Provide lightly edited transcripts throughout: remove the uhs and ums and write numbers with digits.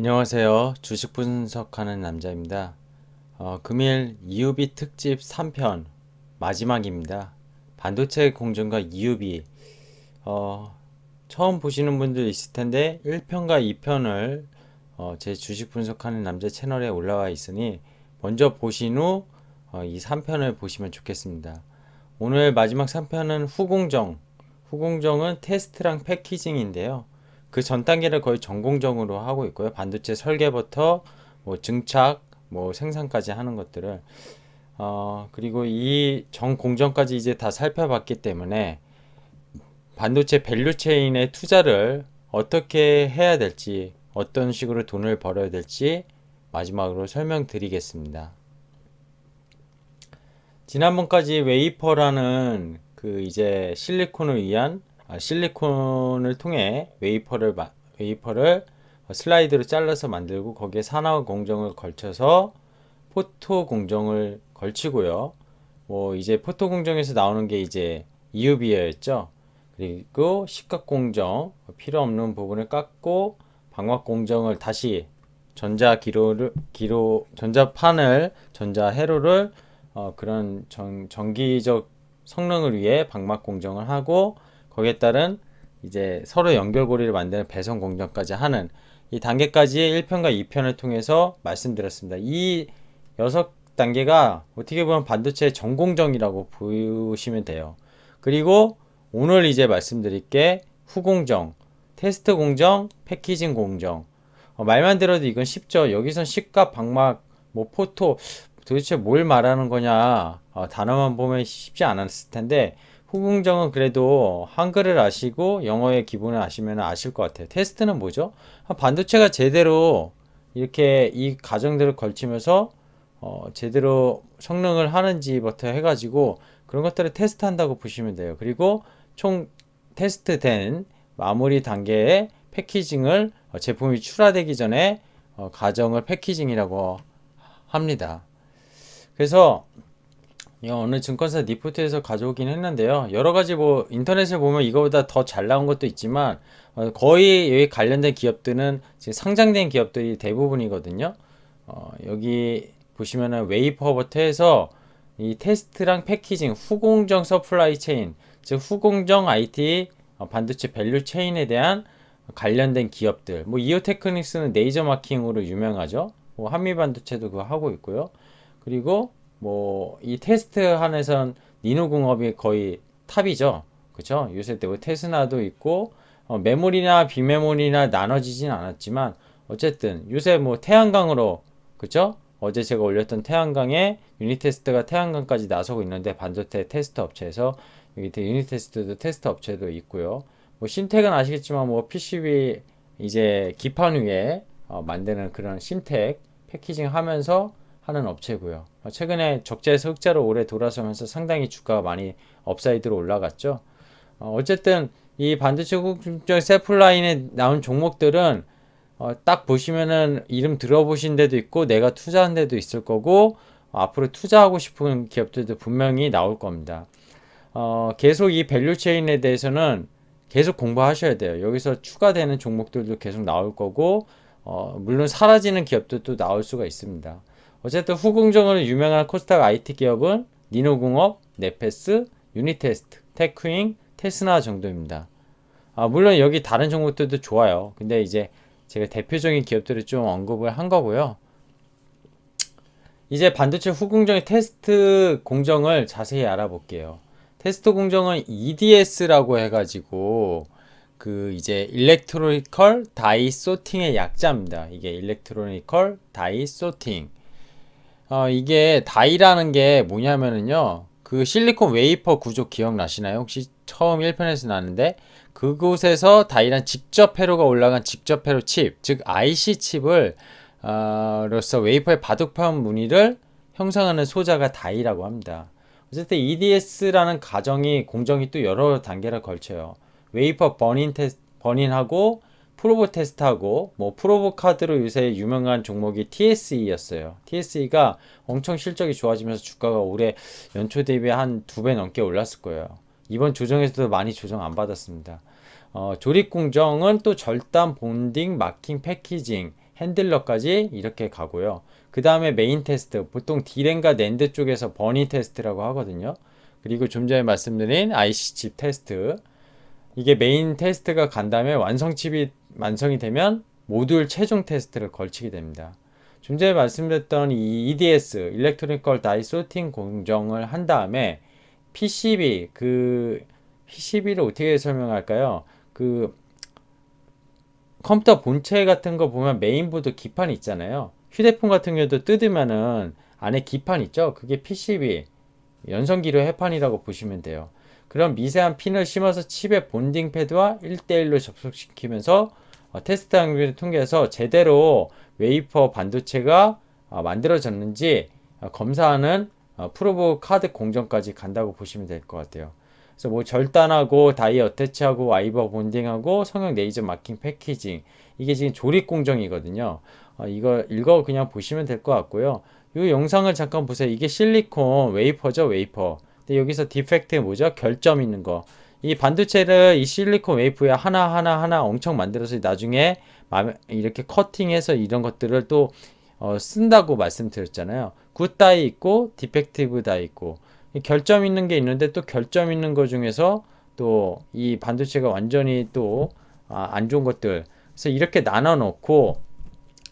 안녕하세요. 주식 분석하는 남자입니다. 금일 EUV 특집 3편 마지막입니다. 반도체 공정과 EUV. 처음 보시는 분들 있을 텐데 1편과 2편을 제 주식 분석하는 남자 채널에 올라와 있으니 먼저 보신 후 이 3편을 보시면 좋겠습니다. 오늘 마지막 3편은 후공정. 후공정은 테스트랑 패키징인데요. 그 전 단계를 거의 전공정으로 하고 있고요. 반도체 설계부터 뭐 증착, 뭐 생산까지 하는 것들을 그리고 이 전 공정까지 이제 다 살펴봤기 때문에 반도체 밸류체인의 투자를 어떻게 해야 될지, 어떤 식으로 돈을 벌어야 될지 마지막으로 설명드리겠습니다. 지난번까지 웨이퍼라는 그 이제 실리콘을 위한 실리콘을 통해 웨이퍼를 슬라이드로 잘라서 만들고 거기에 산화 공정을 걸쳐서 포토 공정을 걸치고요. 뭐 이제 포토 공정에서 나오는 게 이제 EUV였죠. 그리고 식각 공정 필요 없는 부분을 깎고 방막 공정을 다시 전자 회로를 그런 전기적 성능을 위해 방막 공정을 하고 거기에 따른 이제 서로 연결고리를 만드는 배선 공정까지 하는 이 단계까지 1편과 2편을 통해서 말씀드렸습니다. 이 6단계가 어떻게 보면 반도체 전공정이라고 보시면 돼요. 그리고 오늘 이제 말씀드릴 게 후공정, 테스트 공정, 패키징 공정. 말만 들어도 이건 쉽죠. 여기선 식과 방막, 뭐 포토, 도대체 뭘 말하는 거냐. 단어만 보면 쉽지 않았을 텐데, 후궁정은 그래도 한글을 아시고 영어의 기본을 아시면 아실 것 같아요. 테스트는 뭐죠? 반도체가 제대로 이렇게 이 과정들을 걸치면서 제대로 성능을 하는지부터 해가지고 그런 것들을 테스트한다고 보시면 돼요. 그리고 총 테스트된 마무리 단계의 패키징을 제품이 출하되기 전에 과정을 패키징이라고 합니다. 그래서 어느 증권사 리포트에서 가져오긴 했는데요. 여러 가지 뭐 인터넷에 보면 이거보다 더 잘 나온 것도 있지만 거의 여기 관련된 기업들은 지금 상장된 기업들이 대부분이거든요. 여기 보시면은 웨이퍼부터 해서 이 테스트랑 패키징, 후공정 서플라이 체인, 즉 후공정 IT 반도체 밸류 체인에 대한 관련된 기업들. 뭐 이오테크닉스는 레이저 마킹으로 유명하죠. 뭐 한미반도체도 그거 하고 있고요. 그리고 뭐 이 테스트 한에선 니노공업이 거의 탑이죠. 그쵸? 요새 뭐 테스나도 있고 메모리나 비메모리나 나눠지진 않았지만 어쨌든 요새 뭐 태양광으로 그쵸? 어제 제가 올렸던 태양광에 유니테스트가 태양광까지 나서고 있는데 반도체 테스트 업체에서 여기 유니테스트도 테스트 업체도 있고요. 뭐 신텍은 아시겠지만 뭐 PCB 이제 기판 위에 만드는 그런 신텍 패키징 하면서 하는 업체고요. 최근에 적자에서 흑자로 오래 돌아서면서 상당히 주가가 많이 업사이드로 올라갔죠. 어쨌든 이 반도체 국적 세플라인에 나온 종목들은 딱 보시면은 이름 들어보신 데도 있고 내가 투자한 데도 있을 거고 앞으로 투자하고 싶은 기업들도 분명히 나올 겁니다. 계속 이 밸류 체인에 대해서는 계속 공부하셔야 돼요. 여기서 추가되는 종목들도 계속 나올 거고 물론 사라지는 기업들도 나올 수가 있습니다. 어쨌든 후공정으로 유명한 코스닥 IT 기업은 니노공업, 네페스, 유니테스트, 테크윙, 테스나 정도입니다. 물론 여기 다른 종목들도 좋아요. 근데 이제 제가 대표적인 기업들을 좀 언급을 한 거고요. 이제 반도체 후공정의 테스트 공정을 자세히 알아볼게요. 테스트 공정은 EDS라고 해가지고 그 이제 일렉트로니컬 다이 소팅의 약자입니다. 이게 일렉트로니컬 다이 소팅. 이게 다이라는 게 뭐냐면은요. 그 실리콘 웨이퍼 구조 기억나시나요? 혹시 처음 1편에서 나왔는데 그곳에서 다이란 직접 회로가 올라간 직접 회로 칩, 즉 IC 칩을 로서 웨이퍼의 바둑판 무늬를 형성하는 소자가 다이라고 합니다. 어쨌든 EDS라는 공정이 또 여러 단계를 걸쳐요. 웨이퍼 버닌하고 프로브 테스트하고 뭐 프로브 카드로 요새 유명한 종목이 TSE였어요. TSE가 엄청 실적이 좋아지면서 주가가 올해 연초 대비 한 2배 넘게 올랐을 거예요. 이번 조정에서도 많이 조정 안 받았습니다. 조립 공정은 또 절단, 본딩, 마킹, 패키징 핸들러까지 이렇게 가고요. 그 다음에 메인 테스트, 보통 D램과 낸드 쪽에서 버니 테스트라고 하거든요. 그리고 좀 전에 말씀드린 IC 칩 테스트, 이게 메인 테스트가 간 다음에 완성 칩이 완성이 되면 모듈 최종 테스트를 걸치게 됩니다. 좀 전에 말씀드렸던 이 EDS, 일렉트로니컬 다이 소팅 공정을 한 다음에 PCB, PCB를 어떻게 설명할까요? 컴퓨터 본체 같은 거 보면 메인보드 기판이 있잖아요. 휴대폰 같은 경우도 뜯으면은 안에 기판 있죠? 그게 PCB, 연성기료 해판이라고 보시면 돼요. 그런 미세한 핀을 심어서 칩의 본딩 패드와 1대1로 접속시키면서 테스트 장비를 통해서 제대로 웨이퍼 반도체가 만들어졌는지 검사하는 프로브 카드 공정까지 간다고 보시면 될 것 같아요. 그래서 뭐 절단하고 다이 어태치하고 와이버 본딩하고 성형 레이저 마킹 패키징, 이게 지금 조립 공정이거든요. 이거 그냥 보시면 될 것 같고요. 이 영상을 잠깐 보세요. 이게 실리콘 웨이퍼죠, 웨이퍼. 근데 여기서 디펙트 뭐죠? 결점 있는 거. 이 반도체를 이 실리콘 웨이프에 하나 엄청 만들어서 나중에 이렇게 커팅해서 이런 것들을 또 쓴다고 말씀드렸잖아요. 굿 다이 있고 디펙티브 다이 있고, 결점 있는 게 있는데 또 결점 있는 거 중에서 또 이 반도체가 완전히 또 안 좋은 것들, 그래서 이렇게 나눠 놓고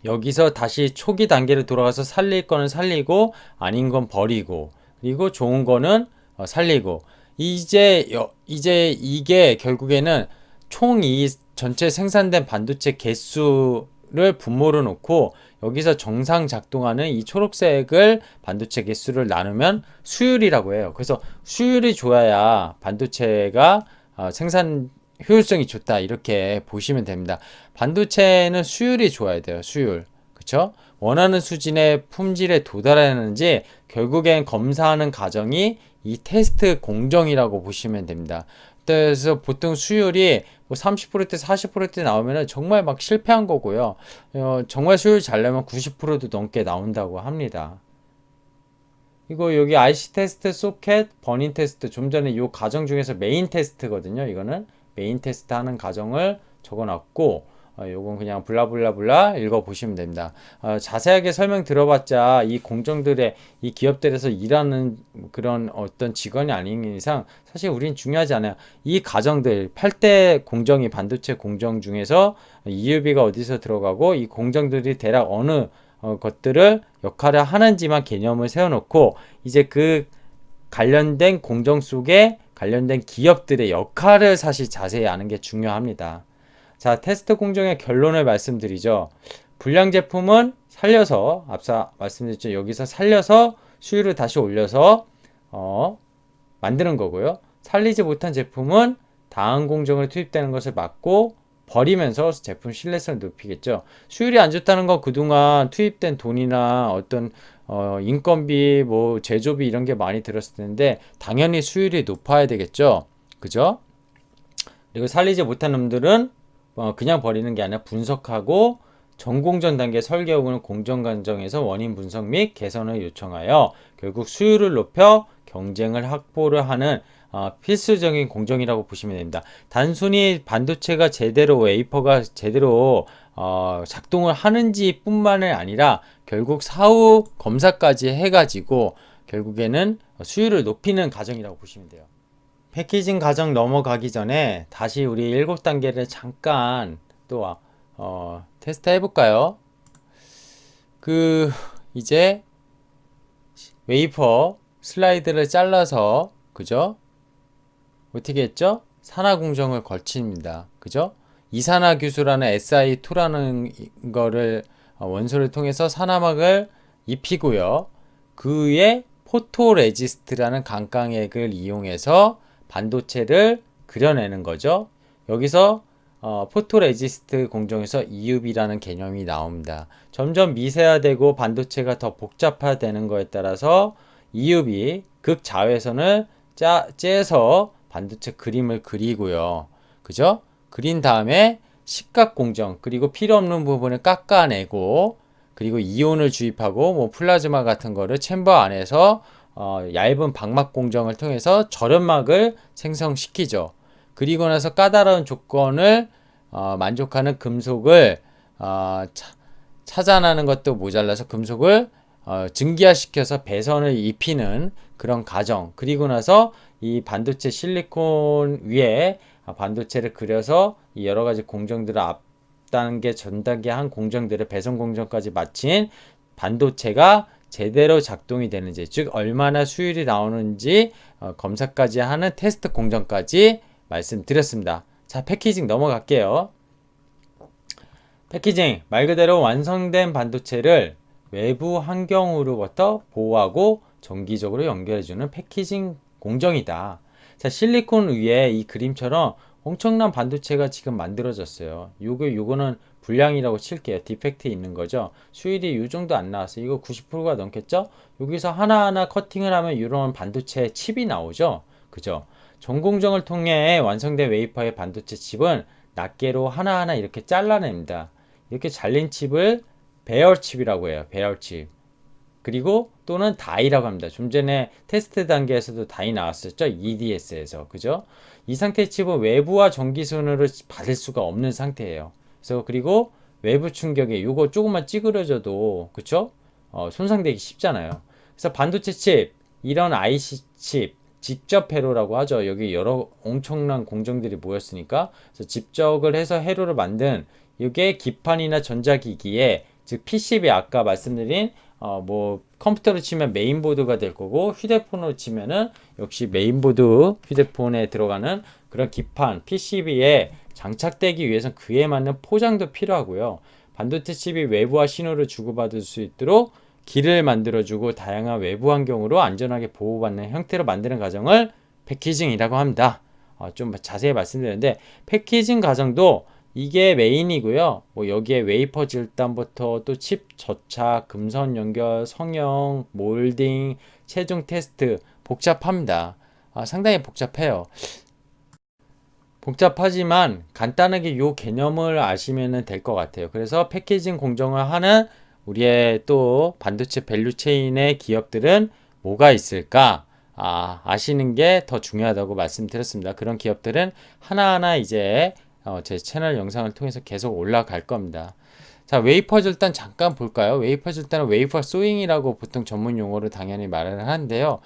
여기서 다시 초기 단계로 돌아가서 살릴 거는 살리고 아닌 건 버리고, 그리고 좋은 거는 살리고, 이제 이게 결국에는 총 이 전체 생산된 반도체 개수를 분모로 놓고 여기서 정상 작동하는 이 초록색을 반도체 개수를 나누면 수율이라고 해요. 그래서 수율이 좋아야 반도체가 생산 효율성이 좋다, 이렇게 보시면 됩니다. 반도체는 수율이 좋아야 돼요. 수율. 그쵸? 원하는 수준의 품질에 도달하는지 결국엔 검사하는 과정이 이 테스트 공정이라고 보시면 됩니다. 그래서 보통 수율이 뭐 30%대 40%대 나오면은 정말 막 실패한 거고요. 정말 수율 잘 내면 90%도 넘게 나온다고 합니다. 이거 여기 IC 테스트, 소켓, 버닝 테스트, 좀 전에 이 과정 중에서 메인 테스트거든요. 이거는 메인 테스트 하는 과정을 적어놨고, 요건 그냥 블라블라블라 읽어보시면 됩니다. 자세하게 설명 들어봤자 이 공정들의, 이 기업들에서 일하는 그런 어떤 직원이 아닌 이상 사실 우린 중요하지 않아요. 이 과정들 8대 공정이 반도체 공정 중에서 EUV가 어디서 들어가고 이 공정들이 대략 어느 것들을 역할을 하는지만 개념을 세워놓고, 이제 그 관련된 공정 속에 관련된 기업들의 역할을 사실 자세히 아는 게 중요합니다. 자, 테스트 공정의 결론을 말씀드리죠. 불량 제품은 살려서, 앞서 말씀드렸죠. 여기서 살려서 수율을 다시 올려서 만드는 거고요. 살리지 못한 제품은 다음 공정을 투입되는 것을 막고 버리면서 제품 신뢰성을 높이겠죠. 수율이 안 좋다는 건 그동안 투입된 돈이나 어떤 인건비, 뭐 제조비 이런 게 많이 들었을 텐데 당연히 수율이 높아야 되겠죠. 그죠? 그리고 살리지 못한 놈들은 그냥 버리는 게 아니라 분석하고 전공정 단계 설계 후는 공정 과정에서 원인 분석 및 개선을 요청하여 결국 수율을 높여 경쟁을 확보를 하는 필수적인 공정이라고 보시면 됩니다. 단순히 반도체가 제대로, 웨이퍼가 제대로 작동을 하는지 뿐만이 아니라 결국 사후 검사까지 해가지고 결국에는 수율을 높이는 과정이라고 보시면 돼요. 패키징 과정 넘어가기 전에 다시 우리 7단계를 잠깐 또 테스트 해볼까요? 이제 웨이퍼 슬라이드를 잘라서, 그죠? 어떻게 했죠? 산화 공정을 거칩니다. 그죠? 이산화 규수라는 SI2라는 거를 원소를 통해서 산화막을 입히고요. 그 위에 포토레지스트라는 강강액을 이용해서 반도체를 그려내는 거죠. 여기서 포토레지스트 공정에서 EUV라는 개념이 나옵니다. 점점 미세화되고 반도체가 더 복잡화되는 거에 따라서 EUV 극자외선을 째서 반도체 그림을 그리고요. 그죠? 그린 다음에 식각 공정, 그리고 필요 없는 부분을 깎아내고, 그리고 이온을 주입하고 뭐 플라즈마 같은 거를 챔버 안에서 얇은 방막 공정을 통해서 절연막을 생성시키죠. 그리고 나서 까다로운 조건을 만족하는 금속을 차단하는 것도 모자라서 금속을 증기화시켜서 배선을 입히는 그런 과정. 그리고 나서 이 반도체 실리콘 위에 반도체를 그려서 이 여러 가지 공정들을 앞단계, 전단계 한 공정들을 배선 공정까지 마친 반도체가 제대로 작동이 되는지, 즉 얼마나 수율이 나오는지 검사까지 하는 테스트 공정까지 말씀드렸습니다. 자, 패키징 넘어갈게요. 패키징, 말 그대로 완성된 반도체를 외부 환경으로부터 보호하고 정기적으로 연결해주는 패키징 공정이다. 자, 실리콘 위에 이 그림처럼 엄청난 반도체가 지금 만들어졌어요. 요거는 불량이라고 칠게요. 디펙트 있는 거죠. 수율이 이 정도 안 나왔어요. 이거 90%가 넘겠죠? 여기서 하나하나 커팅을 하면 이런 반도체 칩이 나오죠. 그죠? 전공정을 통해 완성된 웨이퍼의 반도체 칩은 낱개로 하나하나 이렇게 잘라냅니다. 이렇게 잘린 칩을 배열칩이라고 해요. 배열칩. 그리고 또는 다이라고 합니다. 좀 전에 테스트 단계에서도 다이 나왔었죠. EDS에서. 그죠? 이 상태의 칩은 외부와 전기선으로 받을 수가 없는 상태예요. 그래서 그리고 외부 충격에 요거 조금만 찌그러져도 그쵸? 손상되기 쉽잖아요. 그래서 반도체 칩, 이런 IC 칩, 직접 회로라고 하죠. 여기 여러 엄청난 공정들이 모였으니까. 그래서 직접을 해서 회로를 만든 이게 기판이나 전자기기에 즉 PCB 아까 말씀드린 뭐 컴퓨터로 치면 메인보드가 될 거고 휴대폰으로 치면은 역시 메인보드 휴대폰에 들어가는 그런 기판 PCB에 장착되기 위해서 그에 맞는 포장도 필요하고요. 반도체 칩이 외부와 신호를 주고받을 수 있도록 길을 만들어주고 다양한 외부 환경으로 안전하게 보호받는 형태로 만드는 과정을 패키징이라고 합니다. 좀 자세히 말씀드렸는데 패키징 과정도 이게 메인이고요. 뭐 여기에 웨이퍼 질단부터 또 칩 접착, 금선 연결, 성형, 몰딩, 최종 테스트 복잡합니다. 상당히 복잡해요. 복잡하지만 간단하게 요 개념을 아시면 될 것 같아요. 그래서 패키징 공정을 하는 우리의 또 반도체 밸류 체인의 기업들은 뭐가 있을까? 아시는 게 더 중요하다고 말씀드렸습니다. 그런 기업들은 하나하나 이제 제 채널 영상을 통해서 계속 올라갈 겁니다. 자, 웨이퍼 절단 잠깐 볼까요? 웨이퍼 절단은 웨이퍼 소잉이라고 보통 전문 용어로 당연히 말을 하는데요.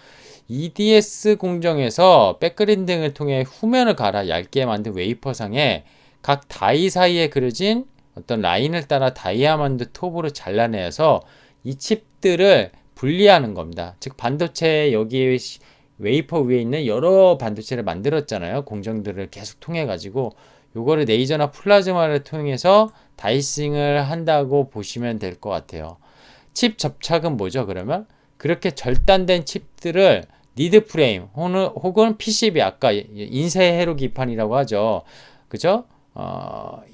EDS 공정에서 백그린딩을 통해 후면을 갈아 얇게 만든 웨이퍼상에 각 다이 사이에 그려진 어떤 라인을 따라 다이아몬드 톱으로 잘라내서 이 칩들을 분리하는 겁니다. 즉 반도체 여기 웨이퍼 위에 있는 여러 반도체를 만들었잖아요. 공정들을 계속 통해 가지고 요거를 레이저나 플라즈마를 통해서 다이싱을 한다고 보시면 될 것 같아요. 칩 접착은 뭐죠, 그러면? 그렇게 절단된 칩들을 니드 프레임 혹은 PCB 아까 인쇄 회로 기판이라고 하죠. 그죠?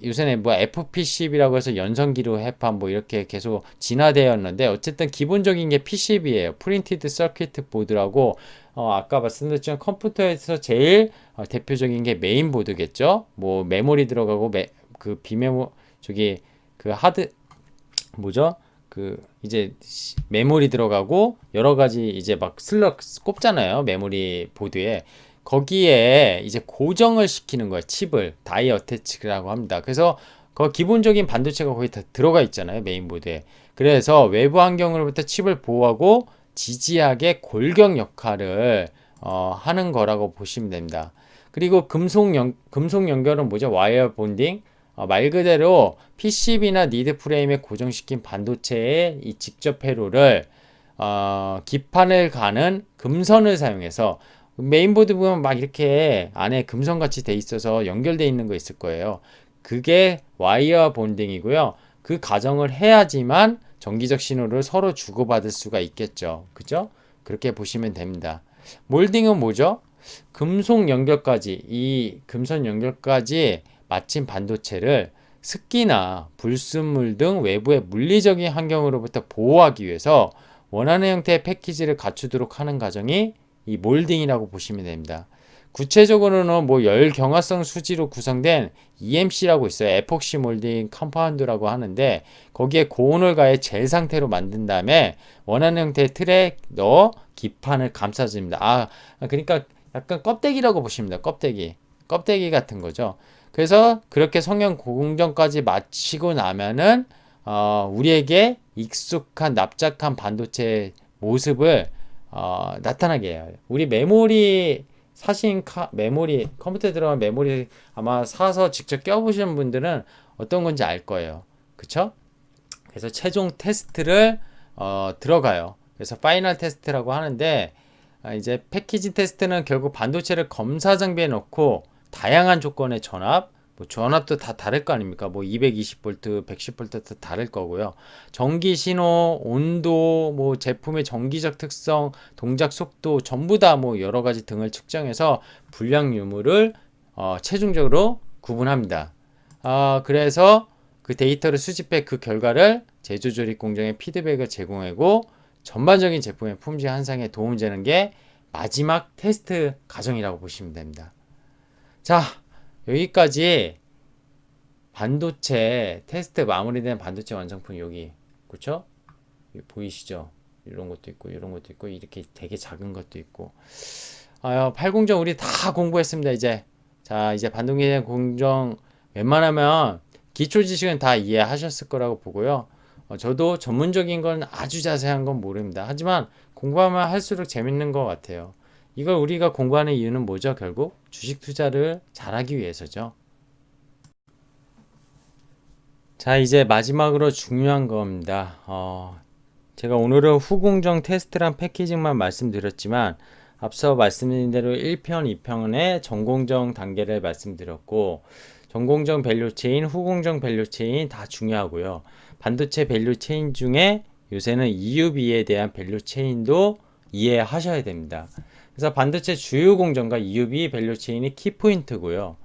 요새는 뭐 FPCB라고 해서 연성기로 해판 뭐 이렇게 계속 진화되었는데 어쨌든 기본적인 게 PCB예요. 프린티드 서킷 보드라고 아까 말씀드렸지만 컴퓨터에서 제일 대표적인 게 메인보드겠죠. 뭐 메모리 들어가고 그 비메모 저기 그 하드 뭐죠? 그 이제 메모리 들어가고 여러 가지 이제 막 슬럭 꼽잖아요. 메모리 보드에. 거기에 이제 고정을 시키는 거야. 칩을 다이 어태치라고 합니다. 그래서 그 기본적인 반도체가 거기 다 들어가 있잖아요. 메인보드에. 그래서 외부 환경으로부터 칩을 보호하고 지지하게 골격 역할을 하는 거라고 보시면 됩니다. 그리고 금속 연결은 뭐죠? 와이어 본딩. 말 그대로 PCB나 니드 프레임에 고정시킨 반도체의 이 직접 회로를 기판을 가는 금선을 사용해서 메인보드 보면 막 이렇게 안에 금선같이 돼 있어서 연결돼 있는 거 있을 거예요. 그게 와이어 본딩이고요. 그 과정을 해야지만 전기적 신호를 서로 주고받을 수가 있겠죠. 그죠? 그렇게 보시면 됩니다. 몰딩은 뭐죠? 금속 연결까지, 이 금선 연결까지 마친 반도체를 습기나 불순물 등 외부의 물리적인 환경으로부터 보호하기 위해서 원하는 형태의 패키지를 갖추도록 하는 과정이 이 몰딩이라고 보시면 됩니다. 구체적으로는 뭐 열 경화성 수지로 구성된 EMC라고 있어요. 에폭시 몰딩 컴파운드라고 하는데 거기에 고온을 가해 젤 상태로 만든 다음에 원하는 형태의 틀에 넣어 기판을 감싸줍니다. 그러니까 약간 껍데기라고 보시면 됩니다. 껍데기 같은 거죠. 그래서 그렇게 성형 공정까지 마치고 나면은 우리에게 익숙한 납작한 반도체 모습을 나타나게 해요. 우리 메모리 메모리 컴퓨터에 들어간 메모리 아마 사서 직접 껴보시는 분들은 어떤 건지 알 거예요. 그쵸? 그래서 최종 테스트를 들어가요. 그래서 파이널 테스트라고 하는데 이제 패키징 테스트는 결국 반도체를 검사 장비에 넣고 다양한 조건의 전압, 뭐 전압도 다 다를 거 아닙니까? 뭐 220V, 110V 다 다를 거고요. 전기 신호, 온도, 뭐 제품의 전기적 특성, 동작 속도 전부 다 뭐 여러 가지 등을 측정해서 불량 유무를 최종적으로 구분합니다. 그래서 그 데이터를 수집해 그 결과를 제조 조립 공정에 피드백을 제공하고 전반적인 제품의 품질 향상에 도움 되는 게 마지막 테스트 과정이라고 보시면 됩니다. 자, 여기까지 반도체 테스트 마무리된 반도체 완성품 여기 그렇죠? 보이시죠? 이런 것도 있고 이런 것도 있고 이렇게 되게 작은 것도 있고 8공정 우리 다 공부했습니다. 이제 반도체 공정 웬만하면 기초 지식은 다 이해하셨을 거라고 보고요. 저도 전문적인 건 아주 자세한 건 모릅니다. 하지만 공부하면 할수록 재밌는 것 같아요. 이걸 우리가 공부하는 이유는 뭐죠? 결국 주식 투자를 잘하기 위해서죠. 자, 이제 마지막으로 중요한 겁니다. 제가 오늘은 후공정 테스트랑 패키징만 말씀드렸지만 앞서 말씀드린 대로 1편, 2편의 전공정 단계를 말씀드렸고 전공정 밸류체인, 후공정 밸류체인 다 중요하고요. 반도체 밸류체인 중에 요새는 EUV에 대한 밸류체인도 이해하셔야 됩니다. 그래서 반도체 주요 공정과 EUV 밸류체인이 키포인트고요.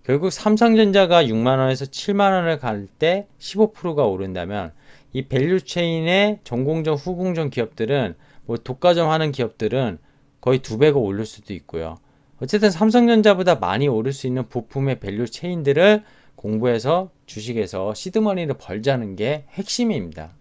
결국 삼성전자가 6만원에서 7만원을 갈 때 15%가 오른다면 이 밸류체인의 전공정, 후공정 기업들은 뭐 독과점 하는 기업들은 거의 2배가 오를 수도 있고요. 어쨌든 삼성전자보다 많이 오를 수 있는 부품의 밸류 체인들을 공부해서 주식에서 시드머니를 벌자는 게 핵심입니다.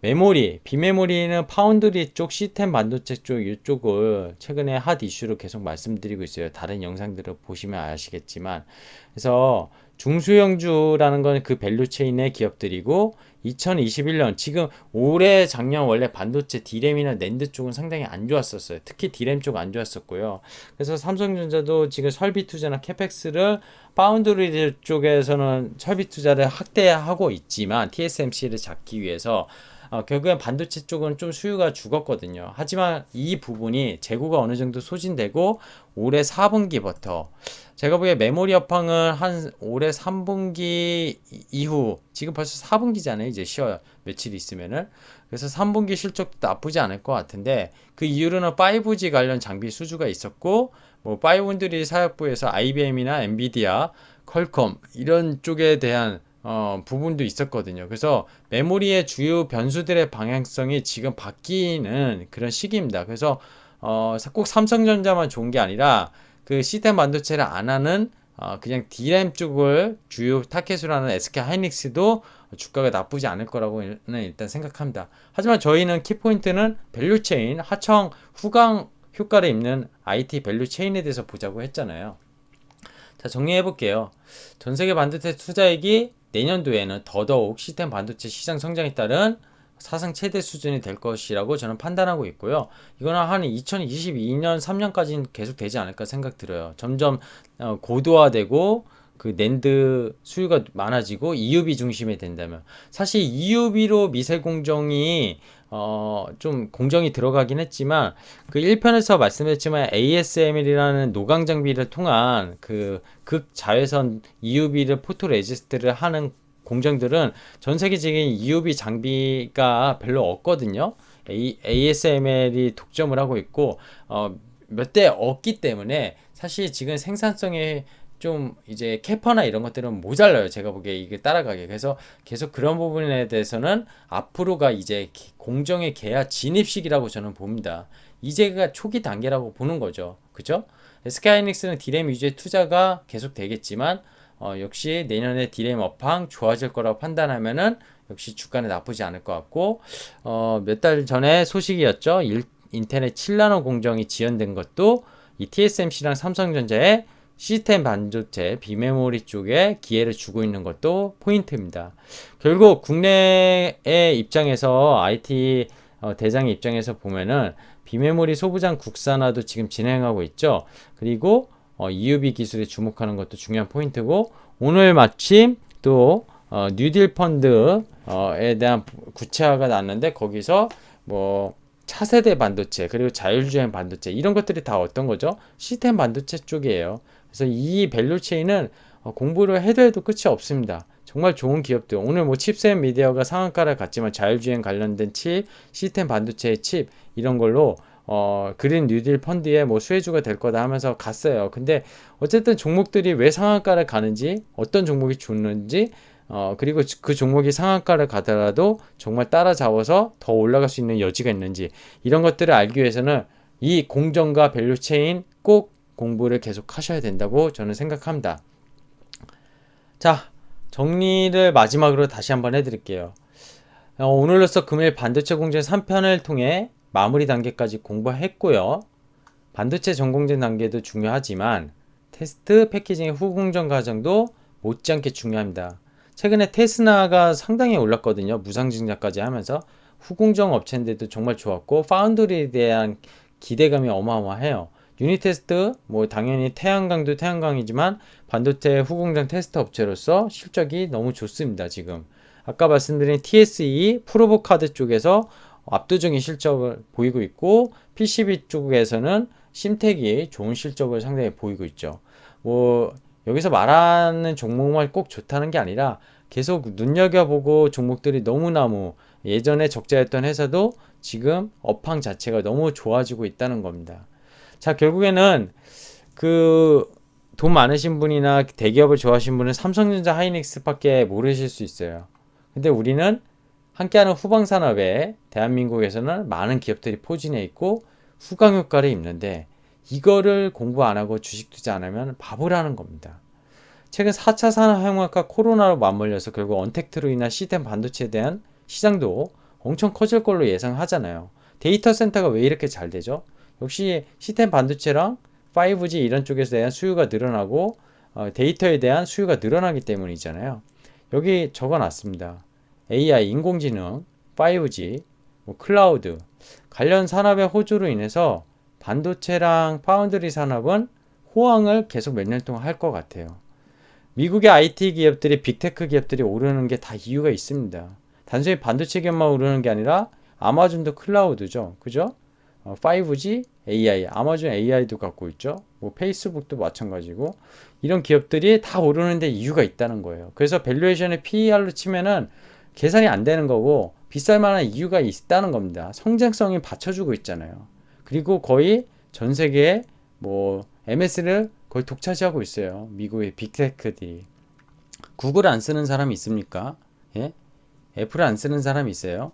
메모리, 비메모리는 파운드리 쪽, 시스템 반도체 쪽 이쪽을 최근에 핫 이슈로 계속 말씀드리고 있어요. 다른 영상들을 보시면 아시겠지만 그래서 중소형주라는 건 그 밸류체인의 기업들이고 2021년 지금 올해 작년 원래 반도체 D램이나 낸드 쪽은 상당히 안 좋았었어요. 특히 D램 쪽 안 좋았었고요. 그래서 삼성전자도 지금 설비 투자나 캐펙스를 파운드리 쪽에서는 설비 투자를 확대하고 있지만 TSMC를 잡기 위해서 결국엔 반도체 쪽은 좀 수요가 죽었거든요. 하지만 이 부분이 재고가 어느 정도 소진되고 올해 4분기부터 제가 보기에 메모리 업황은 한 올해 3분기 이후 지금 벌써 4분기잖아요. 이제 10월 며칠 있으면은 그래서 3분기 실적도 나쁘지 않을 것 같은데 그 이유로는 5G 관련 장비 수주가 있었고 뭐 파이온드리 사업부에서 IBM이나 엔비디아, 퀄컴 이런 쪽에 대한 부분도 있었거든요. 그래서 메모리의 주요 변수들의 방향성이 지금 바뀌는 그런 시기입니다. 그래서 꼭 삼성전자만 좋은 게 아니라 그 시스템 반도체를 안 하는 그냥 D램 쪽을 주요 타켓으로 하는 SK 하이닉스도 주가가 나쁘지 않을 거라고는 일단 생각합니다. 하지만 저희는 키포인트는 밸류체인, 하청, 후광 효과를 입는 IT 밸류체인에 대해서 보자고 했잖아요. 자, 정리해 볼게요. 전 세계 반도체 투자액이 내년도에는 더더욱 시스템 반도체 시장 성장에 따른 사상 최대 수준이 될 것이라고 저는 판단하고 있고요. 이거는 한 2022년 3년까지는 계속 되지 않을까 생각 들어요. 점점 고도화되고 그 낸드 수요가 많아지고 EUV 중심이 된다면 사실 EUV로 미세 공정이 좀 공정이 들어가긴 했지만 그 1편에서 말씀했지만 ASML이라는 노광 장비를 통한 그 극자외선 EUV를 포토레지스트를 하는 공정들은 전 세계적인 EUV 장비가 별로 없거든요. ASML이 독점을 하고 있고 몇 대 없기 때문에 사실 지금 생산성에 좀 이제 캐퍼나 이런 것들은 모자라요. 제가 보기에 이게 따라가게. 그래서 계속 그런 부분에 대해서는 앞으로가 이제 공정의 계약 진입 시기라고 저는 봅니다. 이제가 초기 단계라고 보는 거죠. 그죠? SK하이닉스는 D램 위주의 투자가 계속 되겠지만 역시 내년에 D램 업황 좋아질 거라고 판단하면은 역시 주가는 나쁘지 않을 것 같고 몇 달 전에 소식이었죠. 인텔의 7나노 공정이 지연된 것도 이 TSMC랑 삼성전자의 시스템 반도체, 비메모리 쪽에 기회를 주고 있는 것도 포인트입니다. 결국 국내의 입장에서 IT 대장의 입장에서 보면은 비메모리 소부장 국산화도 지금 진행하고 있죠. 그리고 EUV 기술에 주목하는 것도 중요한 포인트고, 오늘 마침 또 뉴딜 펀드에 대한 구체화가 났는데, 거기서 뭐 차세대 반도체 그리고 자율주행 반도체 이런 것들이 다 어떤 거죠? 시스템 반도체 쪽이에요. 그래서 이 밸류 체인은 공부를 해도 끝이 없습니다. 정말 좋은 기업들, 오늘 뭐 칩셋 미디어가 상한가를 갔지만 자율주행 관련된 칩, 시스템 반도체의 칩 이런 걸로 그린 뉴딜 펀드의 뭐 수혜주가 될 거다 하면서 갔어요. 근데 어쨌든 종목들이 왜 상한가를 가는지, 어떤 종목이 좋는지, 그리고 그 종목이 상한가를 가더라도 정말 따라잡아서 더 올라갈 수 있는 여지가 있는지, 이런 것들을 알기 위해서는 이 공정과 밸류 체인 꼭 공부를 계속 하셔야 된다고 저는 생각합니다. 자, 정리를 마지막으로 다시 한번 해드릴게요. 오늘로써 금일 반도체 공정 3편을 통해 마무리 단계까지 공부했고요. 반도체 전공정 단계도 중요하지만 테스트 패키징의 후공정 과정도 못지않게 중요합니다. 최근에 테스나가 상당히 올랐거든요. 무상증자까지 하면서 후공정 업체인데도 정말 좋았고, 파운드리에 대한 기대감이 어마어마해요. 유닛 테스트, 뭐 당연히 태양광도 태양광이지만 반도체 후공정 테스트 업체로서 실적이 너무 좋습니다. 지금 아까 말씀드린 TSE 프로보 카드 쪽에서 압도적인 실적을 보이고 있고, PCB 쪽에서는 심택이 좋은 실적을 상당히 보이고 있죠. 뭐 여기서 말하는 종목만 꼭 좋다는 게 아니라 계속 눈여겨보고, 종목들이 너무너무 예전에 적자였던 회사도 지금 업황 자체가 너무 좋아지고 있다는 겁니다. 자, 결국에는 그 돈 많으신 분이나 대기업을 좋아하시는 분은 삼성전자, 하이닉스밖에 모르실 수 있어요. 근데 우리는 함께하는 후방산업에 대한민국에서는 많은 기업들이 포진해 있고 후광효과를 입는데, 이거를 공부 안 하고 주식 투자 안 하면 바보라는 겁니다. 최근 4차 산업혁명과 코로나로 맞물려서 결국 언택트로 인한 시스템 반도체에 대한 시장도 엄청 커질 걸로 예상하잖아요. 데이터 센터가 왜 이렇게 잘 되죠? 역시 시스템 반도체랑 5G 이런 쪽에 대한 수요가 늘어나고 데이터에 대한 수요가 늘어나기 때문이잖아요. 여기 적어놨습니다. AI, 인공지능, 5G, 뭐 클라우드 관련 산업의 호조로 인해서 반도체랑 파운드리 산업은 호황을 계속 몇 년 동안 할 것 같아요. 미국의 IT 기업들이, 빅테크 기업들이 오르는 게 다 이유가 있습니다. 단순히 반도체 기업만 오르는 게 아니라 아마존도 클라우드죠. 그죠? 5G, AI, 아마존 AI도 갖고 있죠. 뭐 페이스북도 마찬가지고, 이런 기업들이 다 오르는데 이유가 있다는 거예요. 그래서 밸류에이션의 PER로 치면은 계산이 안 되는 거고, 비쌀 만한 이유가 있다는 겁니다. 성장성이 받쳐주고 있잖아요. 그리고 거의 전 세계에 뭐 MS를 거의 독차지하고 있어요. 미국의 빅테크들이. 구글 안 쓰는 사람이 있습니까? 예? 애플을 안 쓰는 사람이 있어요?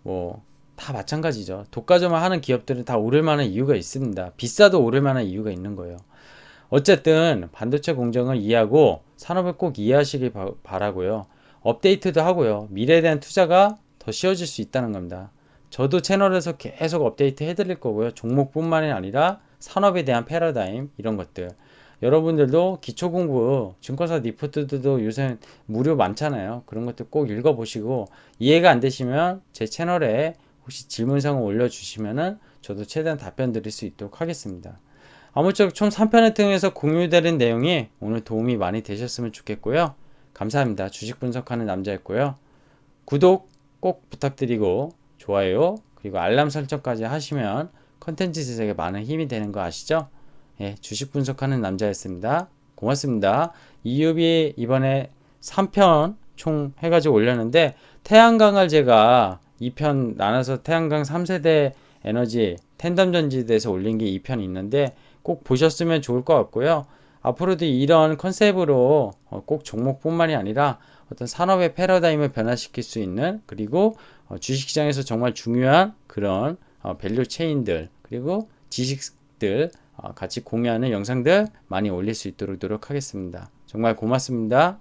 뭐 다 마찬가지죠. 독과점을 하는 기업들은 다 오를 만한 이유가 있습니다. 비싸도 오를 만한 이유가 있는 거예요. 어쨌든 반도체 공정을 이해하고 산업을 꼭 이해하시길 바라고요. 업데이트도 하고요. 미래에 대한 투자가 더 쉬워질 수 있다는 겁니다. 저도 채널에서 계속 업데이트 해드릴 거고요. 종목뿐만이 아니라 산업에 대한 패러다임 이런 것들. 여러분들도 기초공부, 증권사 리포트도 요새 무료 많잖아요. 그런 것들 꼭 읽어보시고, 이해가 안 되시면 제 채널에 혹시 질문사항을 올려주시면은 저도 최대한 답변 드릴 수 있도록 하겠습니다. 아무쪼록 총 3편을 통해서 공유되는 내용이 오늘 도움이 많이 되셨으면 좋겠고요. 감사합니다. 주식 분석하는 남자였고요. 구독 꼭 부탁드리고, 좋아요 그리고 알람 설정까지 하시면 컨텐츠 제작에 많은 힘이 되는 거 아시죠? 예, 주식 분석하는 남자였습니다. 고맙습니다. 이유비 이번에 3편 총 해가지고 올렸는데, 태양광을 제가 2편 나눠서 태양광 3세대 에너지 텐덤 전지대에서 올린 게 2편 있는데 꼭 보셨으면 좋을 것 같고요. 앞으로도 이런 컨셉으로 꼭 종목뿐만이 아니라 어떤 산업의 패러다임을 변화시킬 수 있는, 그리고 주식시장에서 정말 중요한 그런 밸류 체인들 그리고 지식들 같이 공유하는 영상들 많이 올릴 수 있도록 노력하겠습니다. 정말 고맙습니다.